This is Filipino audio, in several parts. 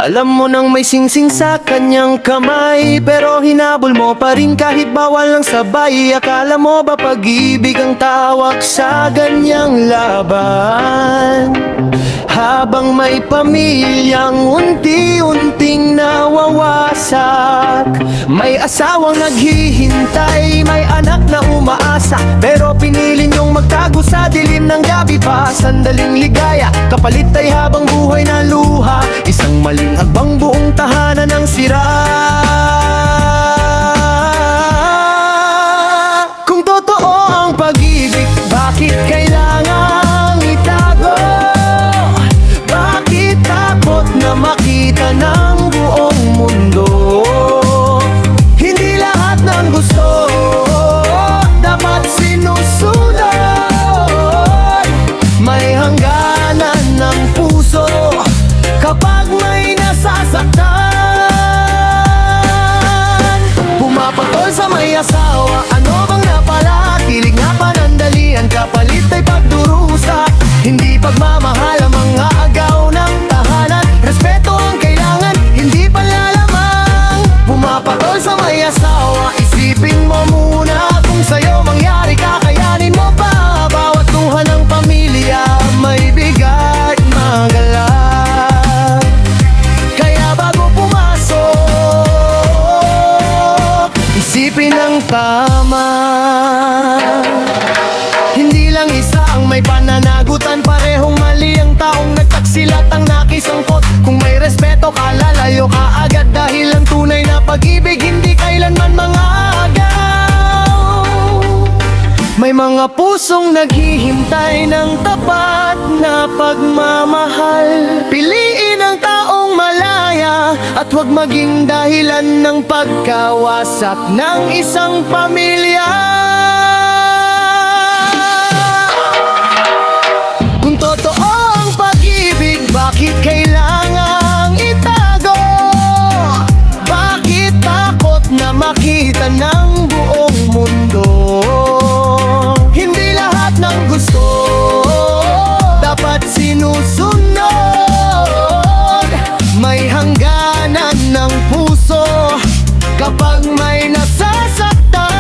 Alam mo nang may singsing sa kanyang kamay, pero hinabol mo pa rin kahit bawal ng sabay. Akala mo ba pag-ibig ang tawag sa ganyang laban? Habang may pamilyang unti-unting nawawasak, may asawang naghihintay, may anak na umaasa, pero pinili niyong magtago sa dilim ng gabi pa. Sandaling ligaya, kapalit ay habang buhay na luha. Isang maling hakbang, buong tahanan ng sira. Kung totoo ang pag-ibig, bakit kailangang itago? Bakit takot na makita ng buong mundo? Hindi lahat ng gusto dapat sinusunod. May hangganan ng puso kapag may nasasaktan. Pumapatol sa may asawa, ano bang napala? Kilig nga panandalian, kapalit ay pagdurusa. Hindi pagmamahal ang mga agaw ng tahanan. Respeto ang kailangan, hindi panlalamang. Pumapatol sa may asawa, isipin mo muna kung sa'yo mangyari, kakayanin mo pa. Bawat luha ng pamilya may bigat magalang. Kaya bago pumasok, isipin ang tama. Hindi lang isa ang may pananagutan, parehong mali ang taong nagtaksilat ang nakisangkot. Kung may respeto ka, lalayo ka agad, dahil ang tunay na pag-ibig hindi kailanman mga agaw. May mga pusong naghihintay ng tapat na pagmamahal. Piliin ang taong malaya at huwag maging dahilan ng pagkawasak ng isang pamilya. Kung totoo ang pag-ibig, bakit kailangang itago? Bakit takot na makita ng buong mundo? Hindi lahat ng gusto dapat sinusunod. May hangganan ng puso kapag may nasasaktan.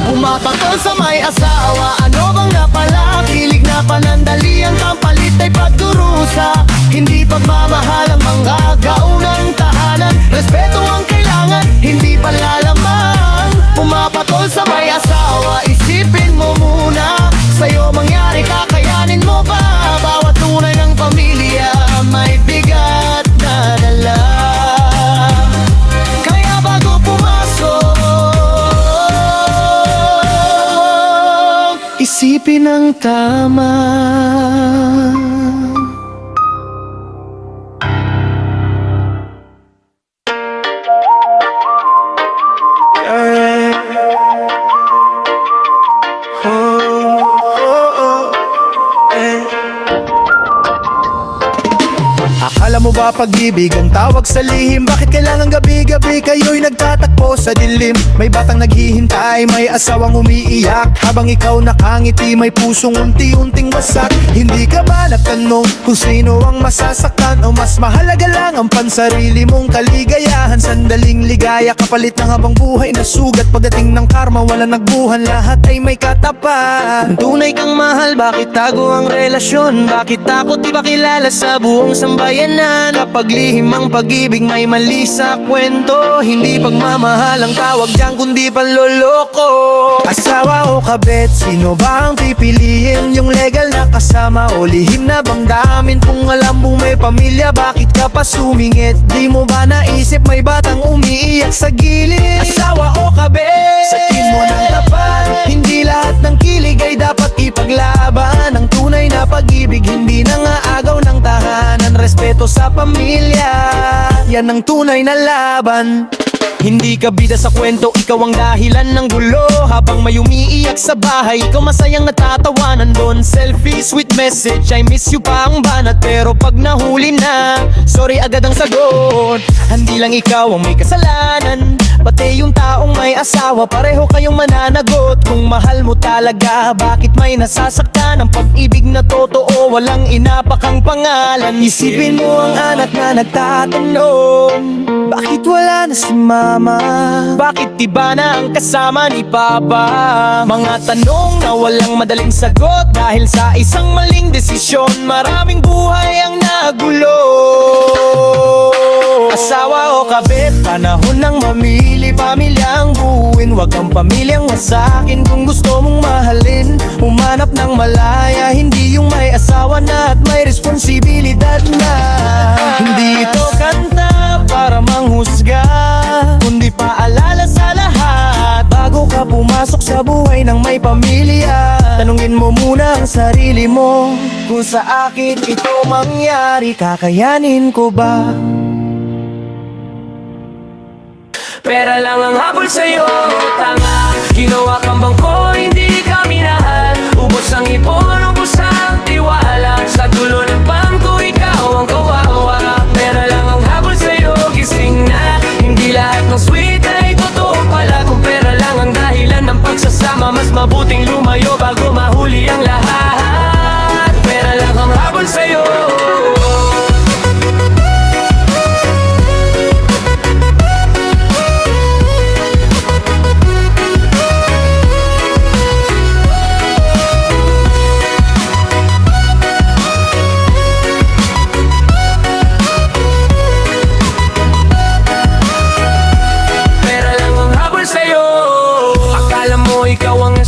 Pumapatol sa may asawa, ano bang napala? Kilig na panandalian, kapalit ay pagdurusa. Hindi pagmamahal ang mga agaw ng tahanan. Respeto ang kailangan, hindi panlalamang. Pumapatol sa may asawa, isipin mo muna. Sa'yo mangyari, kakayanin mo ba? Bawat tunay ng pamilya may bigat na dala. Kaya bago pumasok, isipin ang tama. Akala mo ba pag-ibig ang tawag sa lihim? Bakit kailangan gabi-gabi kayo'y nagtatakbo sa dilim? May batang naghihintay, may asawang umiiyak, habang ikaw nakangiti, may pusong unti-unting wasak. Hindi ka ba natanong kung sino ang masasaktan? O mas mahalaga lang ang pansarili mong kaligayahan? Sandaling ligaya, kapalit ng habang buhay na sugat. Pagdating ng karma, wala nagbuhan, lahat ay may katapat. Kung tunay kang mahal, bakit tago ang relasyon? Bakit takot di ba kilala sa buong sambayanan? Kapag lihim ang pag-ibig, may mali sa kwento. Hindi pagmamahal ang tawag dyan, kundi panloloko. Asawa o kabet, sino ba ang pipiliin? Yung legal na kasama o lihim na bang damin? Kung alam mo may pamilya, bakit ka pa sumingit? Di mo ba naisip may batang umiiyak sa gilid? Asawa o kabet, sakin mo ng tapat. Hindi lahat ng kilig ay dapat ipaglaban. Ang tunay na pag-ibig, hindi nangaagaw ng tahanan. Respeto sa pamilya, yan ang tunay na laban. Hindi ka bida sa kwento, ikaw ang dahilan ng gulo. Habang may umiiyak sa bahay, ikaw masayang natatawanan doon. Selfie, sweet message, I miss you pa ang banat. Pero pag nahuli na, sorry agad ang sagot. Hindi lang ikaw ang may kasalanan, Pati yung taong may asawa, pareho kayong mananagot. Kung mahal mo talaga, bakit may nasasaktan? Ang pag-ibig na totoo, walang inapakang pangalan. Isipin mo ang anak na nagtatanong, bakit wala na si mama? Bakit iba na ang kasama ni papa? Mga tanong na walang madaling sagot, dahil sa isang maling desisyon, maraming buhay ang nagulo. Asawa o kabit, panahon ng mamili, pamilyang buuin. Huwag kang pamilyang masakin kung gusto mong mahalin. Humanap ng malaya, hindi yung may asawa na at may responsibilidad na. Hindi ito kanta para manghusga, kundi paalala sa lahat. Bago ka pumasok sa buhay ng may pamilya, tanungin mo muna ang sarili mo, kung sa akin ito mangyari, kakayanin ko ba? Pera lang ang habol sa'yo, tanga. Ginawa kang bangko, hindi ka minahal. Ubos ang ipon, ubos ang tiwala. Sa dulo ng bangko, ikaw ang kawawa. Pera lang ang habol sa'yo, gising na. Hindi lahat ng sweet ay totoo pala. Kung pera lang ang dahilan ng pagsasama, mas mabuting lumayo bago mahuli ang lahat. Pera lang ang habol sa'yo.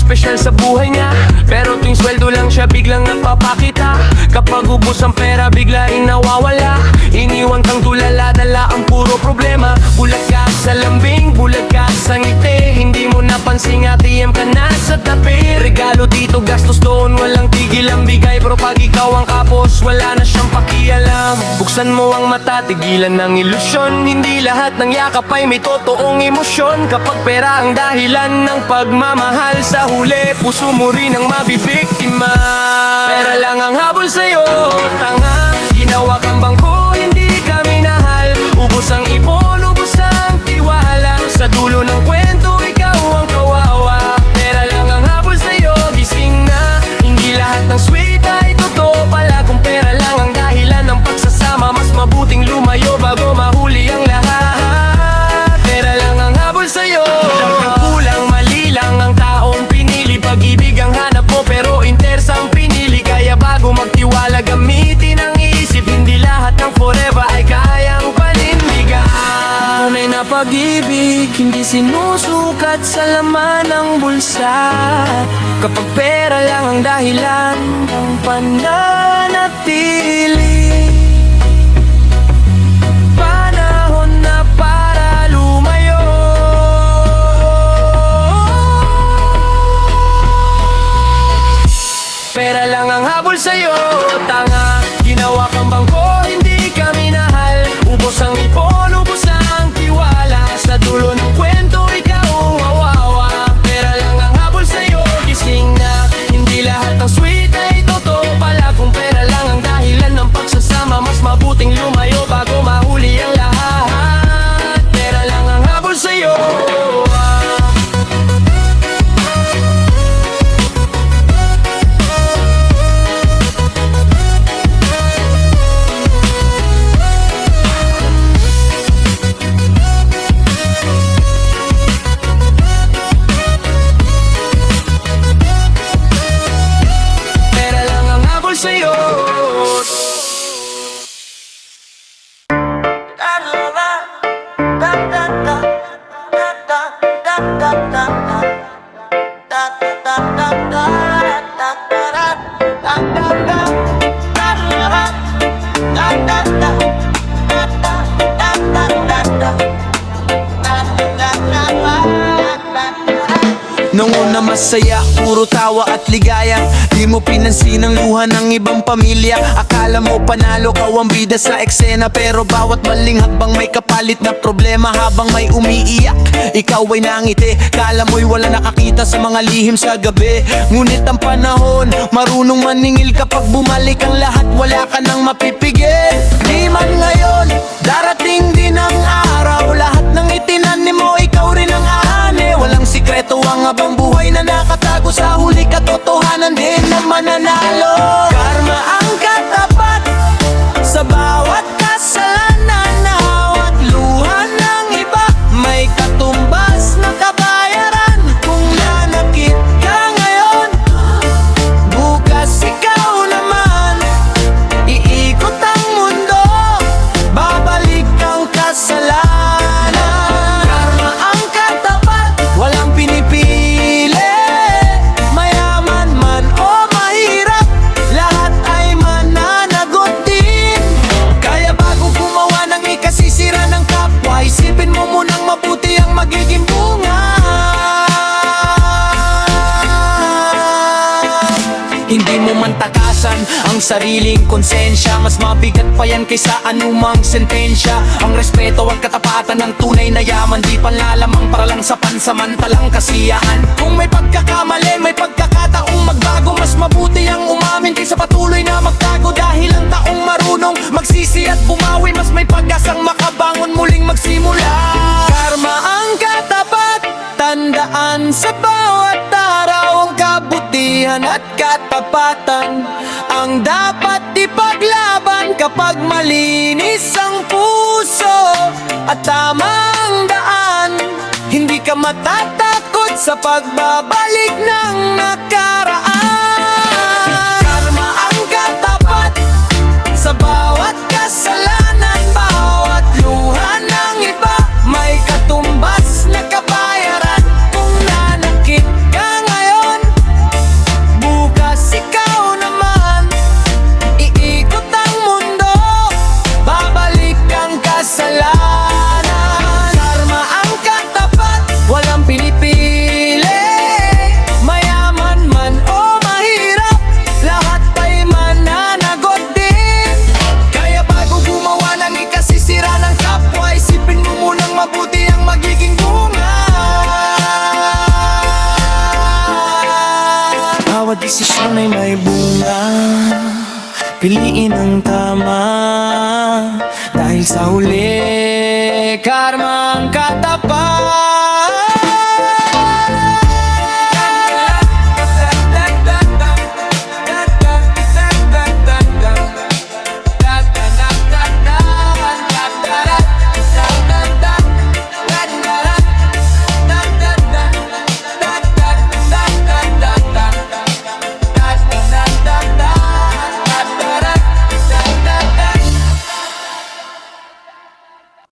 Special sa buhay niya, pero tuwing sweldo lang siya biglang napapakita. Kapag ubos ang pera bigla rin nawawala. Iniwan kang tulala, dala ang puro problema. Bulag ka sa lambing, bulag ka sa ngiti. Hindi mo napansin ATM ka na sa tabi. Regalo dito, gastos doon, walang tigil ang bigay. Pero pag ikaw ang kapos, wala na siyang pakialam. Buksan mo ang mata, tigilan ng ilusyon. Hindi lahat ng yakap ay may totoong emosyon. Kapag pera ang dahilan ng pagmamahal, sa huli, puso mo rin ang mabibiktima. Pera lang ang habol sa'yo, tanga. Ginawa kang bangko, hindi ka minahal. Ubos ang ipon, ubos ang tiwala. Sa dulo ng kwento, ikaw ang kawawa. Pera lang ang habol sa'yo, gising na. Hindi lahat ng sweet ay totoo pala. Kung pera lang ang dahilan ng pagsasama, mas mabuting lumayo bago mahuli ang lahat. Pera lang ang habol sa'yo. Kulang, mali lang ang taong pinili. Pag-ibig ang hanap mo pero interes ang pinili. Kaya bago magtiwala, gamitin ang isip. Hindi lahat ng forever ay kayang panindigan. Tunay na pag-ibig, hindi sinusukat sa laman ng bulsa. Kapag pera lang ang dahilan ng pananatili, panahon na para lumayo. Pera lang ang habol sa'yo, tanga. Ginawa kang bangko, hindi ka minahal. Ubos ang ipon, ubos ang tiwala. Sa dulo ng kwento, ikaw ang wawawa. Pera lang ang habol sa'yo, gising na. Hindi lahat ng sweet ay totoo pala. Kung pera lang ang dahilan ng pagsasama, mas mabuting lumayo bago mahuli ang lahat. Pera lang ang habol sa'yo. Nung una masaya, puro tawa at ligaya. Di mo pinansin ang luha ng ibang pamilya. Akala mo panalo ka ang bida sa eksena, pero bawat maling hakbang may kapalit na problema. Habang may umiiyak, ikaw ay nangiti. Kala mo'y wala nakakita sa mga lihim sa gabi. Ngunit ang panahon, marunong maningil. Kapag bumalik ang lahat, wala ka nang mapipigil. Di man ngayon, darating din ang araw. Lahat ng itinanim mo, ikaw habang buhay na nakatago sa huli, katotohanan din na mananalo. Karma ang katapat sa bawat kasalanan, bawat luha ng iba may katumbas na kabayaran. Kung nanakit ka ngayon, bukas ikaw naman. Iikot ang mundo, babalik ang kasalanan. Karma ang katapat, walang pinipili. Mayaman man o mahirap, lahat ay mananagot din. Kaya bago gumawa ng ikasisira ng kapwa, isipin mo munang mabuti ang magiging bunga. Hindi mo man takasan ang sariling konsensya, mas mabigat pa yan kaysa anumang sentensya. Ang respeto at katapatan ng tunay na yaman, di panlalamang para lang sa pansamantalang kasiyahan. Kung may pagkakamali, may pagkakataong magbago, mas mabuti ang umamin kaysa patuloy na magtago. Dahil ang taong marunong magsisi at bumawi, mas may pag-asang makabangon muling magsimula. Karma ang katapat, tandaan sa bawat araw, ang kabutihan at katapatan ang dapat ipaglaban kapag malinis ang puso at tamang daan. Hindi ka matatakot sa pagbabalik ng nakaraan. Karma ang katapat sa bawat kasalanan, bawat luha ng iba may katumbas na kabayaran. Kung nanakit ka ngayon, bukas ikaw naman. Iikot ang mundo, babalik ang kasalanan. Karma ang katapat, walang pinipili. Mayaman man o mahirap, lahat ay mananagot din. Kaya bago gumawa ng ikasisira ng kapwa, isipin mo munang mabuti ang magiging bunga. Bawat desisyon ay may bunga, piliin ang tama. Dahil sa huli, karma ang katapat.